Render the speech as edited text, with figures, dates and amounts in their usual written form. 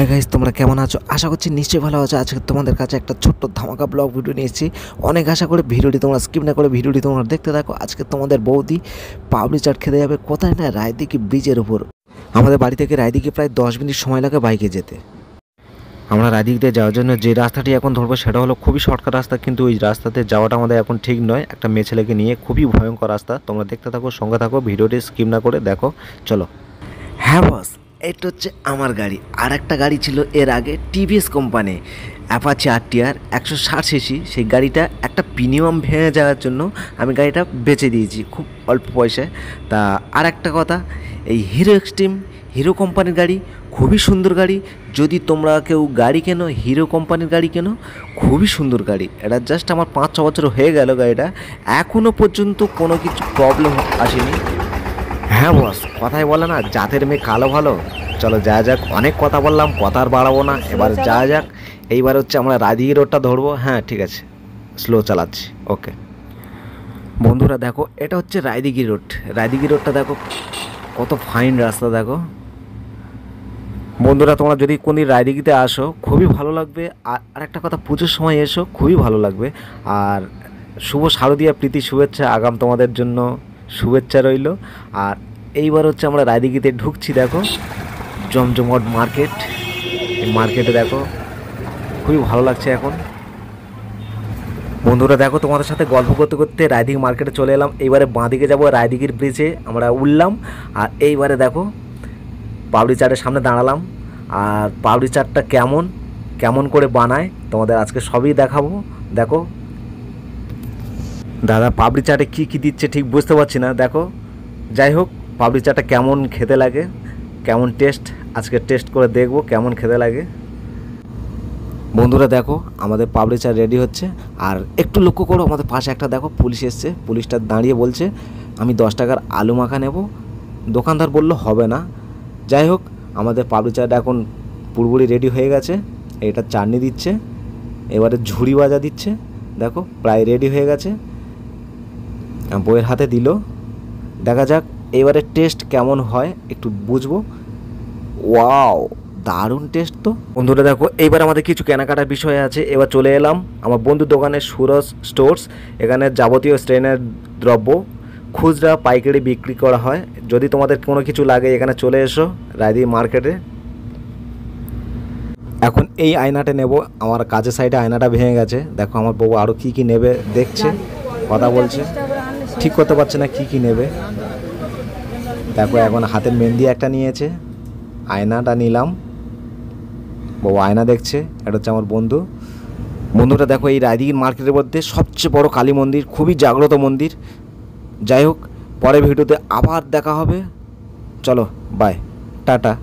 Hi guys, তোমরা কেমন আছো? আশা করছি নিশ্চয়ই ভালো আছো। আজকে তোমাদের কাছে একটা ছোট্ট ধামাকা ব্লগ ভিডিও নিয়ে এসেছি। অনেক আশা করে ভিডিওটি তোমরা স্কিপ না করে ভিডিওটি তোমরা দেখতে থাকো। আজকে তোমাদের বৌদি পাপড়ি চাট খেতে যাবে কোথায় না, রায়দিঘি ব্রিজের উপর। আমাদের বাড়ি থেকে রায়দিঘি প্রায় 10 মিনিট সময় লাগে বাইকে যেতে। আমরা রায়দিঘিতে যাওয়ার জন্য যে রাস্তাটি এখন ধরবো সেটা হলো খুবই শর্টকাট রাস্তা, কিন্তু ওই রাস্তাতে যাওয়াটা আমাদের এখন ঠিক নয়। একটা মেয়ে ছেলেকে নিয়ে খুবই ভয়ঙ্কর রাস্তা। তোমরা দেখতে থাকো, সঙ্গে থাকো, ভিডিওটি স্কিপ না করে দেখো। চলো। হ্যাঁ বস, এটা হচ্ছে আমার গাড়ি। আর একটা গাড়ি ছিল এর আগে, TVS company Apache RTR 160 CC. সেই গাড়িটা একটা প্রিমিয়াম ভেঙে যাওয়ার জন্য আমি গাড়িটা বেচে দিয়েছি খুব অল্প পয়সায়। তা আর একটা কথা, এই হিরো এক্সট্রিম হিরো কোম্পানির গাড়ি খুবই সুন্দর গাড়ি। যদি তোমরা কেউ গাড়ি কেনো, হিরো কোম্পানির গাড়ি কেনো, খুবই সুন্দর গাড়ি। এটা জাস্ট আমার 5-6 বছর হয়ে গেল গাড়িটা, এখনও পর্যন্ত কোনো কিছু প্রবলেম আসেনি। হ্যাঁ বস, কথাই বলে না জাতের মেয়ে কালো ভালো। চলো যাওয়া যাক, অনেক কথা বললাম, কথা আর বাড়াবো না, এবার যাওয়া যাক। এইবার হচ্ছে আমরা রায়দিঘি রোডটা ধরবো। হ্যাঁ ঠিক আছে, স্লো চালাচ্ছি। ওকে বন্ধুরা দেখো, এটা হচ্ছে রায়দিঘি রোড। রায়দিঘি রোডটা দেখো কত ফাইন রাস্তা। দেখো বন্ধুরা, তোমরা যদি কোনদিন রায়দিঘিতে আসো খুবই ভালো লাগবে। আর একটা কথা, পুজোর সময় এসো খুবই ভালো লাগবে। আর শুভ শারদীয়া প্রীতি শুভেচ্ছা আগাম তোমাদের জন্য শুভেচ্ছা রইল। আর এইবার হচ্ছে আমরা রায়দিঘিতে ঢুকছি। দেখো জমজমট মার্কেট, এই মার্কেটে দেখো খুবই ভালো লাগছে এখন। বন্ধুরা দেখো, তোমাদের সাথে গল্প করতে করতে রায়দিঘি মার্কেটে চলে এলাম। এইবারে বাঁদিকে যাব, রায়দিঘির ব্রিজে আমরা উঠলাম। আর এইবারে দেখো পাপড়ি চাটের সামনে দাঁড়ালাম। আর পাপড়ি চাটটা কেমন কেমন করে বানায় তোমাদের আজকে সবই দেখাবো। দেখো দাদা পাপড়ি চাটে কী কী দিচ্ছে ঠিক বুঝতে পারছি না। দেখো যাই হোক, পাপড়ি চাটটা কেমন খেতে লাগে, কেমন টেস্ট, আজকে টেস্ট করে দেখবো কেমন খেতে লাগে। বন্ধুরা দেখো আমাদের পাপড়ি চাট রেডি হচ্ছে। আর একটু লক্ষ্য করো, আমাদের পাশে একটা দেখো পুলিশ এসছে। পুলিশটা দাঁড়িয়ে বলছে আমি 10 টাকার আলু মাখা নেব। দোকানদার বললো হবে না। যাই হোক, আমাদের পাপড়ি চাট এখন পুরোপুরি রেডি হয়ে গেছে। এটা চাটনি দিচ্ছে, এবারে ঝুড়ি ভাজা দিচ্ছে। দেখো প্রায় রেডি হয়ে গেছে, বইয়ের হাতে দিল। দেখা যাক এবারে টেস্ট কেমন হয়, একটু বুঝবো। ওয়াও, দারুণ টেস্ট তো। বন্ধুরা দেখো, এইবার আমাদের কিছু কেনাকাটার বিষয় আছে। এবার চলে এলাম আমার বন্ধুর দোকানে, সুরজ স্টোর্স। এখানে যাবতীয় শ্রেণীর দ্রব্য খুচরা পাইকারি বিক্রি করা হয়। যদি তোমাদের কোনো কিছু লাগে এখানে চলে এসো রায়দিঘি মার্কেটে। এখন এই আয়নাটা নেব, আমার কাজের সাইডে আয়নাটা ভেঙে গেছে। দেখো আমার বউ আরও কী কী নেবে দেখছে, কথা বলছে, ঠিক করতে পারছে না কী কী নেবে। দেখো এখন হাতের মেহেন্দি একটা নিয়েছে, আয়নাটা নিলাম। বউ আয়না দেখছে। এটা হচ্ছে আমার বন্ধু। বন্ধুটা দেখো, এই রায়দিঘির মার্কেটের মধ্যে সবচেয়ে বড় কালী মন্দির, খুবই জাগ্রত মন্দির। যাই হোক, পরের ভিডিওতে আবার দেখা হবে। চলো বাই, টাটা।